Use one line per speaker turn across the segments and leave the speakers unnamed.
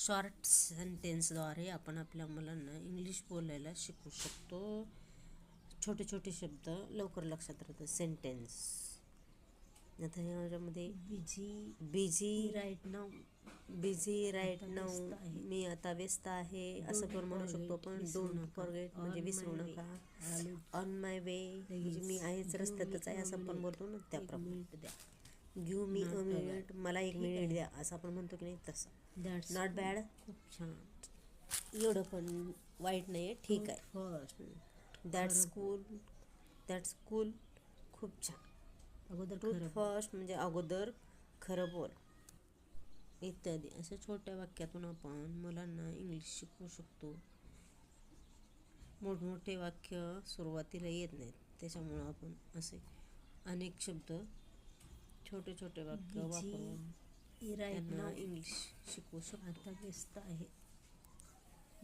Short सेंटेन्सद्वारे आपण आपल्या मुलांना इंग्लिश बोलायला शिकवू शकतो. छोटे छोटे शब्द लवकर लक्षात राहतात. सेंटेन्स आता याच्यामध्ये busy right now, busy right now, मी आता व्यस्त आहे असं पण म्हणू शकतो आपण. डोंट फॉरगेट म्हणजे विसरू नका. ऑन माय वे म्हणजे मी आहेच, रस्त्यातच आहे असं पण बोलतो ना, त्याप्रमाणे. गिव्ह मी अ मिनिट, मला 1 मिनिट द्या असं आपण म्हणतो की नाही, तसं. नॉट बॅड, खूप छान, एवढं पण वाईट नाही आहे, ठीक आहे. दॅट्स कूल, दॅट्स कूल, खूप छान. ट्रूथ फर्स्ट म्हणजे अगोदर खरं बोल, इत्यादी. अशा छोट्या वाक्यातून आपण मुलांना इंग्लिश शिकवू शकतो. मोठमोठे वाक्य सुरुवातीला येत नाहीत, त्याच्यामुळं आपण असे अनेक शब्द छोटे छोटे वाक्य वापरून त्यांना इंग्लिश शिकवू शकतो. आता व्यस्त आहे,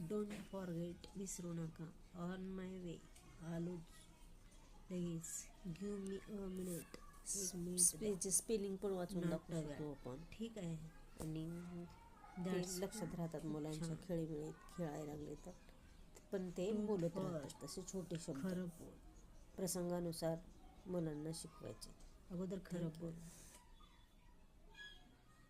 डोंट फॉरगेट विसरू नका. ऑन माय वे आलोच लगेच. Give me a minute, spelling पण वाचून दाखवू शकतो आपण, ठीक आहे. आणि ते लक्षात राहतात मुलांच्या. खेळायला लागले तर पण ते बोलत राहतात. तसे छोटे शब्द प्रसंगानुसार मुलांना शिकवायचे. अगोदर खरं बोल.